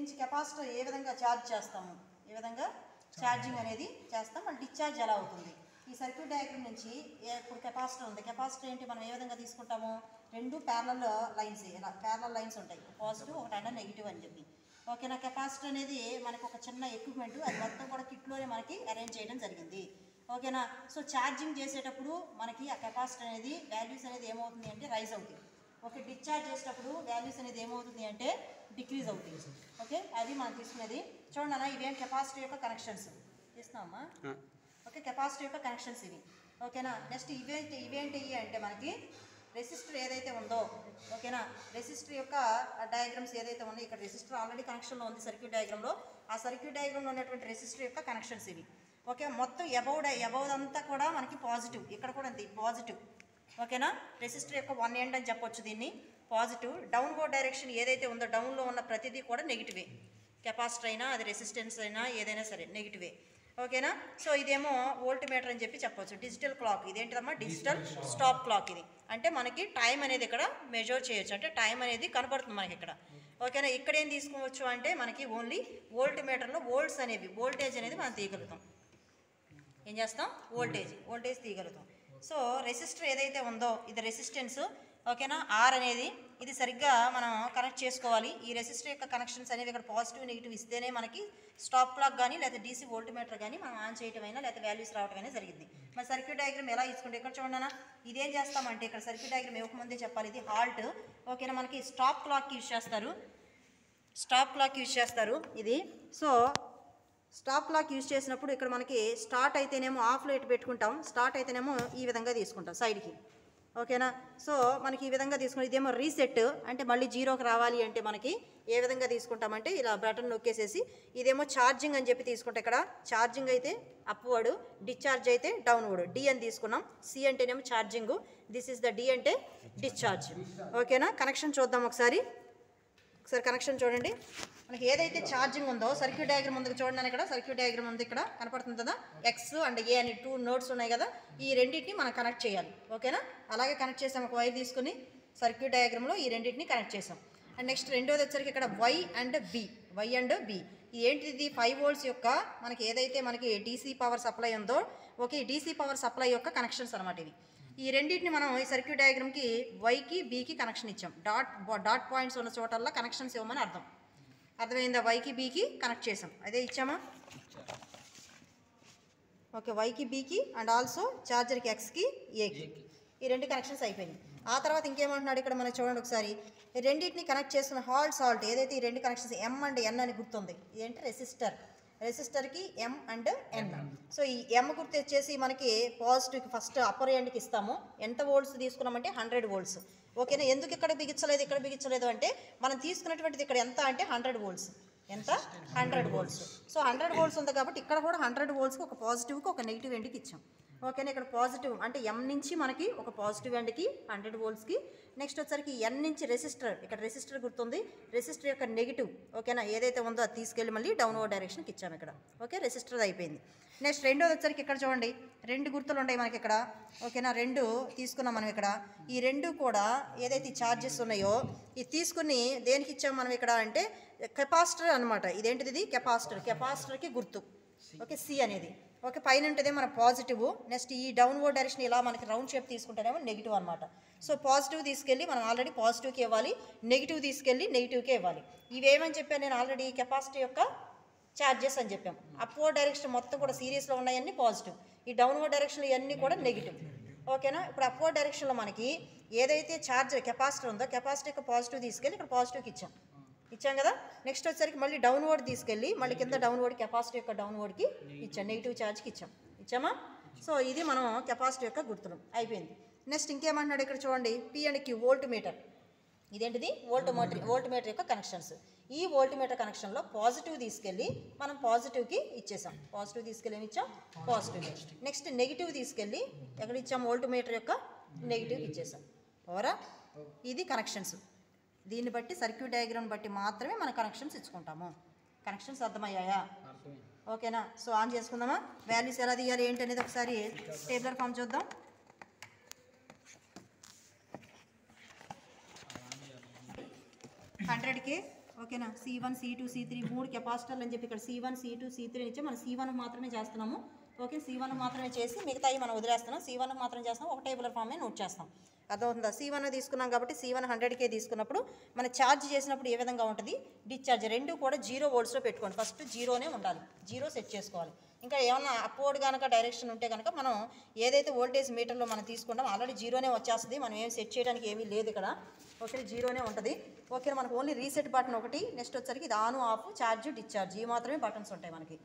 నుంచి కెపాసిటర్ ఏ విధంగా ఛార్జ్ చేస్తాము, ఏ విధంగా ఛార్జింగ్ అనేది చేస్తాం, మళ్ళీ డిశ్చార్జ్ ఎలా అవుతుంది. ఈ సర్క్యూట్ డయాగ్రామ్ నుంచి ఇప్పుడు కెపాసిటర్ ఉంది. కెపాసిటర్ ఏంటి, మనం ఏ విధంగా తీసుకుంటాము, రెండు ప్యారలల్ లైన్స్, ఇలా ప్యారలల్ లైన్స్ ఉంటాయి, పాజిటివ్ ఒకటి అంటే నెగిటివ్ అని చెప్పి. ఓకేనా. కెపాసిటర్ అనేది మనకు ఒక చిన్న ఎక్విప్మెంట్, అది మొత్తం కూడా కిట్లోనే మనకి అరేంజ్ చేయడం జరిగింది. ఓకేనా. సో ఛార్జింగ్ చేసేటప్పుడు మనకి ఆ కెపాసిటర్ అనేది వాల్యూస్ అనేది ఏమవుతుంది అంటే రైజ్ అవుతుంది. ఓకే. డిశ్చార్జ్ చేసేటప్పుడు వాల్యూస్ అనేది ఏమవుతుంది అంటే డిక్రీజ్ అవుతుంది. ఓకే, అది మనం తీసుకునేది. చూడండి అన్న, ఇవేం కెపాసిటర్ యొక్క కనెక్షన్స్ తీస్తున్నామా. ఓకే, కెపాసిటర్ యొక్క కనెక్షన్స్ ఇవి. ఓకేనా. నెక్స్ట్ ఇవేంటి అంటే మనకి రెసిస్టర్ ఏదైతే ఉందో, ఓకేనా, రెసిస్టర్ యొక్క డయాగ్రామ్స్ ఏదైతే ఉందో, ఇక్కడ రెసిస్టర్ ఆల్రెడీ కనెక్షన్లో ఉంది సర్క్యూట్ డయాగ్రామ్లో. ఆ సర్క్యూట్ డయాగ్రామ్లో ఉన్నటువంటి రెసిస్టర్ యొక్క కనెక్షన్స్ ఇవి. ఓకే, మొత్తం అబౌవ్ అంతా కూడా మనకి పాజిటివ్, ఇక్కడ కూడా అంతే పాజిటివ్. ఓకేనా. రెసిస్టర్ యొక్క వన్ ఎండ్ అని చెప్పొచ్చు దీన్ని, పాజిటివ్. డౌన్వర్డ్ డైరెక్షన్ ఏదైతే ఉందో, డౌన్లో ఉన్న ప్రతిదీ కూడా నెగిటివే. కెపాసిటర్ అయినా అది రెసిస్టెన్స్ అయినా ఏదైనా సరే నెగిటివే. ఓకేనా. సో ఇదేమో వోల్ట్ మీటర్ అని చెప్పి చెప్పొచ్చు. డిజిటల్ క్లాక్, ఇదేంటిదమ్మా, డిజిటల్ స్టాప్ క్లాక్. ఇది అంటే మనకి టైం అనేది ఇక్కడ మెజర్ చేయొచ్చు, అంటే టైం అనేది కనపడుతుంది మనకి ఇక్కడ. ఓకేనా. ఇక్కడ ఏం తీసుకోవచ్చు అంటే మనకి ఓన్లీ వోల్ట్ మీటర్లో వోల్ట్స్ అనేవి, వోల్టేజ్ అనేది మనం తీయగలుగుతాం. ఏం చేస్తాం, వోల్టేజ్ తీయగలుగుతాం. సో రెసిస్టర్ ఏదైతే ఉందో ఇది రెసిస్టెన్స్. ఓకేనా. ఆర్ అనేది ఇది సరిగ్గా మనం కనెక్ట్ చేసుకోవాలి. ఈ రెసిస్టర్ యొక్క కనెక్షన్స్ అనేవి ఇక్కడ పాజిటివ్ నెగిటివ్ ఇస్తేనే మనకి స్టాప్ క్లాక్ కానీ లేదా డీసీ వోల్ట్ మీటర్ కానీ మనం ఆన్ చేయటమైనా లేదా వాల్యూస్ రావటమైనా జరిగింది. మరి సర్క్యూట్ డయాగ్రామ్ ఎలా ఇచ్చుకుంటే ఇక్కడ చూడనా, ఇదేం చేస్తామంటే ఇక్కడ సర్క్యూట్ డయాగ్రామ్ ఇవ్వకముందే చెప్పాలి, ఇది హాల్ట్. ఓకేనా. మనకి స్టాప్ క్లాక్ యూజ్ చేస్తారు, ఇది. సో స్టాప్ క్లాక్ యూజ్ చేసినప్పుడు ఇక్కడ మనకి స్టార్ట్ అయితేనేమో ఆఫ్ లైట్ పెట్టుకుంటాం, స్టార్ట్ అయితేనేమో ఈ విధంగా తీసుకుంటాం సైడ్కి. ఓకేనా. సో మనకి ఈ విధంగా తీసుకుంటాం. ఇదేమో రీసెట్, అంటే మళ్ళీ జీరోకి రావాలి అంటే మనకి ఏ విధంగా తీసుకుంటామంటే ఇలా బటన్ నొక్కేసేసి. ఇదేమో ఛార్జింగ్ అని చెప్పి తీసుకుంటాం. ఇక్కడ ఛార్జింగ్ అయితే అప్వర్డ్, డిశ్చార్జ్ అయితే డౌన్వర్డ్. డి అని తీసుకున్నాం. సి అంటేనేమో charging, this is the D అంటే డిశ్చార్జ్. ఓకేనా. కనెక్షన్ చూద్దాం ఒకసారి కనెక్షన్ చూడండి. మనకి ఏదైతే ఛార్జింగ్ ఉందో సర్క్యూట్ డయాగ్రామ్ ఉంది చూడండి, ఇక్కడ సర్క్యూట్ డయాగ్రామ్ ఉంది, ఇక్కడ కనపడుతుంది కదా, ఎక్స్ అండ్ ఏ అని 2 నోడ్స్ ఉన్నాయి కదా, ఈ రెండింటిని మనం కనెక్ట్ చేయాలి. ఓకేనా. అలాగే కనెక్ట్ చేసాం, ఒక వైర్ తీసుకుని సర్క్యూట్ డయాగ్రామ్లో ఈ రెండింటిని కనెక్ట్ చేసాం. అండ్ నెక్స్ట్ రెండోది వచ్చరికి ఇక్కడ వై అండ్ బి. ఏంటిది 5 volts యొక్క మనకి ఏదైతే మనకి డీసీ పవర్ సప్లై ఉందో, ఓకే, డీసీ పవర్ సప్లై యొక్క కనెక్షన్స్ అనమాట ఇవి. ఈ రెండింటిని మనం ఈ సర్క్యూట్ డయాగ్రామ్కి వైకి బికి కనెక్షన్ ఇచ్చాం. డాట్ పాయింట్స్ ఉన్న చోటల్లో కనెక్షన్స్ ఇవ్వమని అర్థమైందా. వైకి బికి కనెక్ట్ చేసాం, అదే ఇచ్చామా. ఓకే, వైకి బికి అండ్ ఆల్సో ఛార్జర్కి ఎక్స్కి ఏకి, ఈ రెండు కనెక్షన్స్ అయిపోయినాయి. ఆ తర్వాత ఇంకేమంటున్నాడు ఇక్కడ మనకి చూడండి ఒకసారి, రెండింటిని కనెక్ట్ చేసుకున్న సాల్ట్ ఏదైతే ఈ రెండు కనెక్షన్స్ ఎం అండ్ ఎన్ అని గుర్తుంది, ఇదేంటి రెసిస్టర్కి ఎం అండ్ ఎన్. సో ఈ ఎం గుర్తు వచ్చేసి మనకి పాజిటివ్కి ఫస్ట్ అప్పర్ ఎండ్కి ఇస్తాము. ఎంత వోల్ట్స్ తీసుకున్నామంటే 100 volts. ఓకేనా. ఎందుకు ఇక్కడ బిగించలేదు అంటే మనం తీసుకున్నటువంటిది ఇక్కడ ఎంత అంటే 100 volts. ఎంత, 100 volts. సో 100 volts ఉంది కాబట్టి ఇక్కడ కూడా 100 voltsకి ఒక పాజిటివ్కి ఒక నెగిటివ్ ఎండ్కి ఇచ్చాం. ఓకేనా. ఇక్కడ పాజిటివ్ అంటే ఎం నుంచి మనకి ఒక పాజిటివ్ ఎండ్కి 100 voltsకి. నెక్స్ట్ వచ్చరికి ఎన్ నుంచి రెసిస్టర్, ఇక్కడ రెసిస్టర్ గుర్తుంది, రెసిస్టర్ యొక్క నెగిటివ్. ఓకేనా. ఏదైతే ఉందో అది తీసుకెళ్ళి మళ్ళీ డౌన్వర్డ్ డైరెక్షన్కి ఇచ్చాము ఇక్కడ. ఓకే, రెసిస్టర్ అయిపోయింది. నెక్స్ట్ రెండోది వచ్చరికి ఇక్కడ చూడండి, 2 గుర్తులు ఉన్నాయి మనకి ఇక్కడ. ఓకేనా. 2 తీసుకున్నాం మనం ఇక్కడ. ఈ 2 కూడా ఏదైతే ఛార్జెస్ ఉన్నాయో ఇది తీసుకుని దేనికి ఇచ్చాము మనం ఇక్కడ అంటే కెపాసిటర్ అనమాట. ఇదేంటిది, ఇది కెపాసిటర్కి గుర్తు. ఓకే, సి అనేది. ఓకే, పైన ఉంటుందే మన పాజిటివ్. నెక్స్ట్ ఈ డౌన్వర్డ్ డైరెక్షన్ ఇలా మనకి రౌండ్ షేప్ తీసుకుంటేనేమో నెగిటివ్ అనమాట. సో పాజిటివ్ తీసుకెళ్ళి మనం ఆల్రెడీ పాజిటివ్కి ఇవ్వాలి, నెగిటివ్ తీసుకెళ్ళి నెగిటివ్కే ఇవ్వాలి. ఇవేమని చెప్పాను నేను ఆల్రెడీ, కెపాసిటీ యొక్క ఛార్జెస్ అని చెప్పాం. అప్వర్డ్ డైరెక్షన్ మొత్తం కూడా సిరీస్లో ఉన్నాయన్నీ పాజిటివ్, ఈ డౌన్వర్డ్ డైరెక్షన్లో ఇవన్నీ కూడా నెగిటివ్. ఓకేనా. ఇప్పుడు అప్వర్డ్ డైరెక్షన్లో మనకి ఏదైతే కెపాసిటర్ ఉందో కెపాసిటీ యొక్క పాజిటివ్ తీసుకెళ్ళి ఇక్కడ పాజిటివ్కి ఇచ్చాం కదా. నెక్స్ట్ వచ్చేసరికి మళ్ళీ డౌన్వర్డ్ తీసుకెళ్ళి మళ్ళీ కింద డౌన్వర్డ్ కెపాసిటీ యొక్క డౌన్వర్డ్కి ఇచ్చాం, నెగిటివ్ ఛార్జ్కి ఇచ్చామా. సో ఇది మనం కెపాసిటీ యొక్క గుర్తులు అయిపోయింది. నెక్స్ట్ ఇంకేమంటున్నాడు ఇక్కడ చూడండి, P and Q voltmeter. ఇదేంటిది, వోల్ట్ మీటర్ యొక్క కనెక్షన్స్. ఈ వోల్ట్ మీటర్ కనెక్షన్లో పాజిటివ్ తీసుకెళ్ళి మనం పాజిటివ్కి ఇచ్చేసాం. పాజిటివ్ తీసుకెళ్ళి ఏమి ఇచ్చాం, పాజిటివ్. నెక్స్ట్ నెగిటివ్ తీసుకెళ్ళి ఎక్కడ ఇచ్చాం, వోల్ట్ మీటర్ యొక్క నెగిటివ్కి ఇచ్చేసాం. ఓవరా, ఇది కనెక్షన్స్. దీన్ని బట్టి సర్క్యూట్ డయాగ్రామ్ బట్టి మాత్రమే మన కనెక్షన్స్ ఇచ్చుకుంటాము. కనెక్షన్స్ అర్థమయ్యాయా? ఓకేనా. సో ఆన్ చేసుకుందామా. వాల్యూస్ ఎలా తీయాలి ఏంటి అనేది ఒకసారి టేబులర్ ఫామ్ చూద్దాం. 100కి ఓకేనా. C1 C2 C3 3 కెపాసిటర్లు అని చెప్పి ఇక్కడ C1 C2 C3 నుంచి మనం C1 మాత్రమే చేస్తున్నాము. ఓకే, C1 మాత్రమే చేసి మిగతాయి మనం వదిలేస్తున్నాం. C1 మాత్రం చేస్తాం, ఒక టేబులర్ ఫామే నోట్ చేస్తాం. అర్థమవుతుందా? C1 తీసుకున్నాం కాబట్టి C1 100K తీసుకున్నప్పుడు మనం ఛార్జ్ చేసినప్పుడు ఏ విధంగా ఉంటుంది, డిశ్చార్జ్ రెండు కూడా 0 voltsలో పెట్టుకోండి. ఫస్ట్ 0నే ఉండాలి, 0 సెట్ చేసుకోవాలి. ఇంకా ఏమన్నా అప్వర్డ్ కనుక డైరెక్షన్ ఉంటే కనుక మనం ఏదైతే వోల్టేజ్ మీటర్లో మనం తీసుకుంటాం ఆల్రెడీ 0నే వచ్చేస్తుంది, మనం ఏం సెట్ చేయడానికి ఏమీ లేదు ఇక్కడ. ఓకే, 0నే ఉంటుంది. ఓకే, మనకు ఓన్లీ రీసెట్ బటన్ ఒకటి, నెక్స్ట్ వచ్చరికి ఇది ఆన్ ఆఫ్ ఛార్జ్ డిశ్చార్జ్, ఈ మాత్రమే బటన్స్ ఉంటాయి మనకి.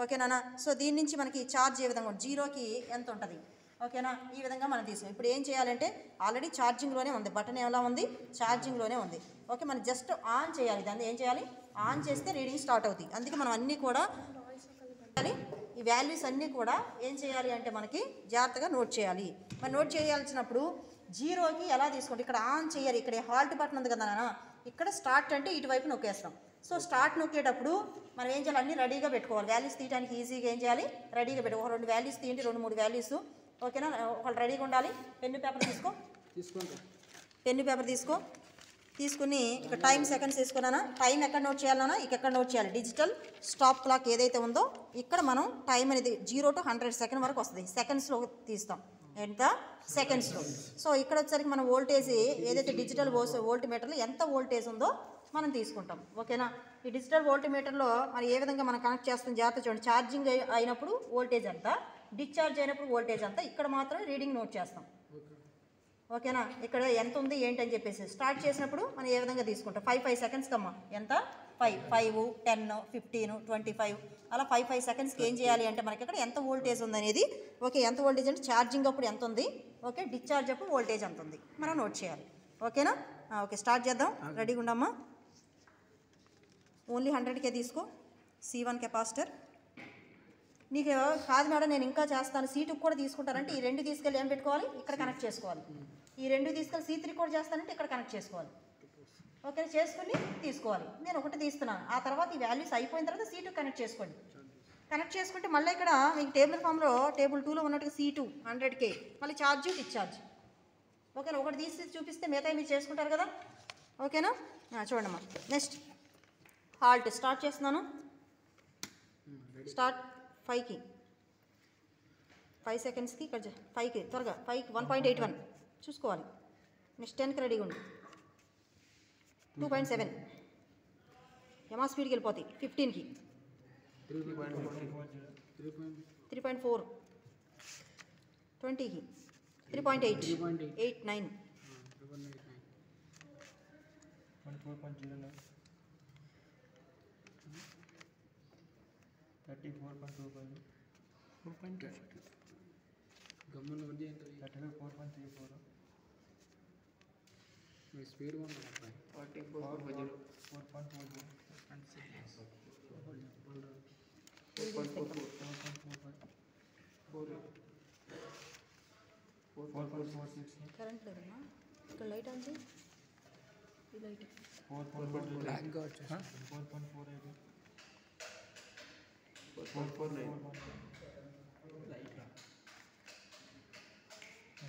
ఓకేనా. సో దీని నుంచి మనకి ఛార్జ్ ఏ విధంగా 0కి ఎంత ఉంటుంది, ఓకేనా, ఈ విధంగా మనం తీసుకున్నాం. ఇప్పుడు ఏం చేయాలంటే ఆల్రెడీ ఛార్జింగ్లోనే ఉంది, బటన్ ఎలా ఉంది, ఛార్జింగ్లోనే ఉంది. ఓకే, మనం జస్ట్ ఆన్ చేయాలి, దాన్ని ఏం చేయాలి, ఆన్ చేస్తే రీడింగ్ స్టార్ట్ అవుతుంది. అందుకే మనం అన్నీ కూడా ఈ వాల్యూస్ అన్నీ కూడా ఏం చేయాలి అంటే మనకి జాగ్రత్తగా నోట్ చేయాలి. మరి నోట్ చేయాల్సినప్పుడు 0కి ఎలా తీసుకోండి, ఇక్కడ ఆన్ చేయాలి, ఇక్కడ హాల్ట్ బటన్ ఉంది కదా నాన్న, ఇక్కడ స్టార్ట్ అంటే ఇటువైపు నొక్కేస్తాం. సో స్టార్ట్ నొక్కేటప్పుడు మనం ఏం చేయాలి, అన్నీ రెడీగా పెట్టుకోవాలి. వాల్యూస్ తీయడానికి ఈజీగా ఏం చేయాలి, రెడీగా పెట్టుకోవాలి. 2 వాల్యూస్ తీయండి, 2-3 వాల్యూస్. ఓకేనా, ఒకళ్ళు రెడీగా ఉండాలి. పెన్ను పేపర్ తీసుకోండి, పెన్ను పేపర్ తీసుకుని ఇక్కడ టైం సెకండ్స్ తీసుకున్నానా, టైం ఎక్కడ నోట్ చేయాలన్నా ఇక ఎక్కడ నోట్ చేయాలి. డిజిటల్ స్టాప్ క్లాక్ ఏదైతే ఉందో ఇక్కడ మనం టైం అనేది 0 to 100 సెకండ్ వరకు వస్తుంది, సెకండ్స్లో తీస్తాం. ఎంత, సెకండ్స్లో. సో ఇక్కడ వచ్చేసరికి మన వోల్టేజ్ ఏదైతే డిజిటల్ వోల్ట్ మీటర్లో ఎంత వోల్టేజ్ ఉందో మనం తీసుకుంటాం. ఓకేనా. ఈ డిజిటల్ వోల్ట్ మీటర్లో మరి ఏ విధంగా మనం కనెక్ట్ చేస్తాం జాగ్రత్త చూడండి. ఛార్జింగ్ అయినప్పుడు వోల్టేజ్ ఎంత, డిశ్చార్జ్ అయినప్పుడు వోల్టేజ్ ఎంత, ఇక్కడ మాత్రం రీడింగ్ నోట్ చేస్తాం. ఓకేనా. ఇక్కడ ఎంత ఉంది ఏంటి అని చెప్పేసి స్టార్ట్ చేసినప్పుడు మనం ఏ విధంగా తీసుకుంటాం, 5 సెకండ్స్ కమ్మా, ఎంత 5 10 15 25 అలా 5 సెకండ్స్కి ఏం చేయాలి అంటే మనకి ఇక్కడ ఎంత వోల్టేజ్ ఉందనేది. ఓకే, ఎంత వోల్టేజ్ అంటే ఛార్జింగ్ అప్పుడు ఎంత ఉంది, ఓకే, డిశ్చార్జ్ అప్పుడు వోల్టేజ్ ఎంత ఉంది మనం నోట్ చేయాలి. ఓకేనా. ఓకే, స్టార్ట్ చేద్దాం, రెడీగా ఉండమ్మా. ఓన్లీ 100K తీసుకో, C1 కెపాసిటర్. నీకు కాదు మేడం నేను ఇంకా చేస్తాను, C2 కూడా తీసుకుంటానంటే ఈ 2 తీసుకెళ్ళి ఏం పెట్టుకోవాలి, ఇక్కడ కనెక్ట్ చేసుకోవాలి. ఈ 2 తీసుకెళ్ళి C3 కూడా చేస్తానంటే ఇక్కడ కనెక్ట్ చేసుకోవాలి. ఓకే, చేసుకుని తీసుకోవాలి. నేను ఒకటి తీస్తున్నాను, ఆ తర్వాత ఈ వాల్యూస్ అయిపోయిన తర్వాత C2 కనెక్ట్ చేసుకోండి. కనెక్ట్ చేసుకుంటే మళ్ళీ ఇక్కడ మీకు టేబుల్ ఫామ్లో టేబుల్ 2లో ఉన్నట్టుగా C2 100K మళ్ళీ ఛార్జ్ డిశ్చార్జ్. ఓకేనా, ఒకటి తీసి చూపిస్తే మిగతా మీరు చేసుకుంటారు కదా. ఓకేనా, చూడమ్మా. నెక్స్ట్ హాల్ట్ స్టార్ట్ చేస్తున్నాను. స్టార్ట్ 5కి 5 సెకండ్స్కి ఇక్కడ 5కి త్వరగా 5కి 1.81 చూసుకోవాలి. నెక్స్ట్ 10కి రెడీగా ఉండి 2.7 ఏమా స్పీడ్కి వెళ్ళిపోతాయి. 15కి 3.4 20కి 3.8 8 9 స్పీడ్ 4.46 కరెంట్ లేదమ్మా, ఇక్కడ లైట్ ఆన్ చేయి, ఈ లైట్ 4.4 బ్లాక్గా వచ్చేసి 4.48 4.49 లైట్గా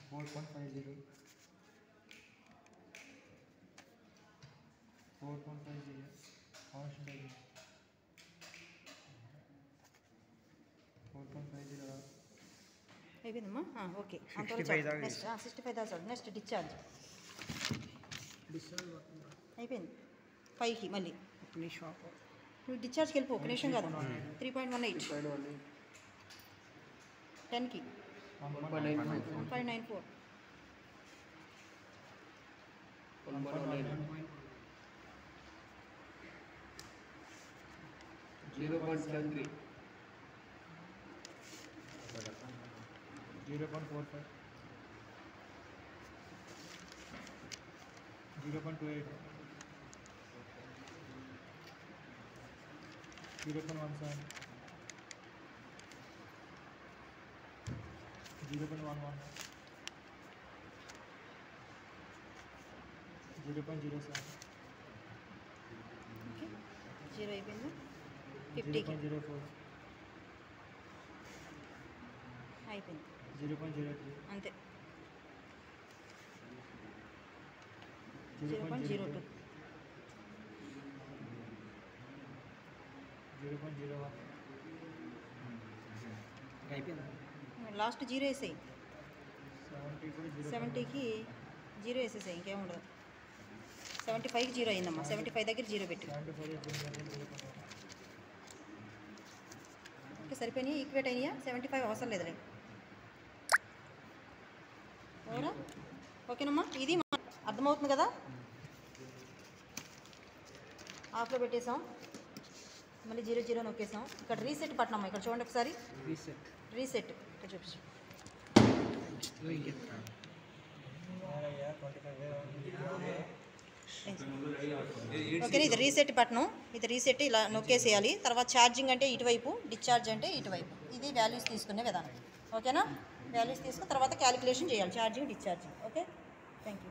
4.50 కాన్స్టెంట్ 4.50 అయిపోయిందమ్మా. ఓకే, 65 దాకా. నెక్స్ట్ డిశ్చార్జ్ అయిపోయింది. 5కి మళ్ళీ నువ్వు డిశ్చార్జ్కి వెళ్ళిపో, ఒక నిమిషం కాదు. 3.18 10కి 1.94 0.73 0.45 0.28 0.17 0.11 0.07 ఓకే, 0 అయిపోయింది. 50కి 0.04 అయిపోయింది. 0.03 అంతే. 0.02 0.02 0.01. లాస్ట్ జీరో వేసేయి 70 కూడా 0. 70కి జీరో వేసేసాయి ఇంకేం ఉండదు 75కి జీరో అయిందమ్మా 75 దగ్గర జీరో పెట్టు 75 0.1. ఓకే సరిపోయినాయి ఈక్వేట్ అయినాయా 75 అవసరం లేదులే ఓరా ఓకేనమ్మా ఇది అర్థమవుతుంది కదా ఆఫ్లో పెట్టేసాం మళ్ళీ 0 0 నొక్కేసాం ఇక్కడ రీసెట్ పట్టినమ్మా ఇక్కడ చూడండి ఒకసారి రీసెట్ ఇక్కడ చూపించు ఓకే ఇది రీసెట్ బటన్ ఇది రీసెట్ ఇలా నొక్కేసేయాలి తర్వాత ఛార్జింగ్ అంటే ఇటువైపు డిశ్చార్జ్ అంటే ఇటువైపు ఇది వాల్యూస్ తీసుకునే విధానం ఓకేనా వాల్యూస్ తీసుకుని తర్వాత క్యాలిక్యులేషన్ చేయాలి charging discharging okay thank you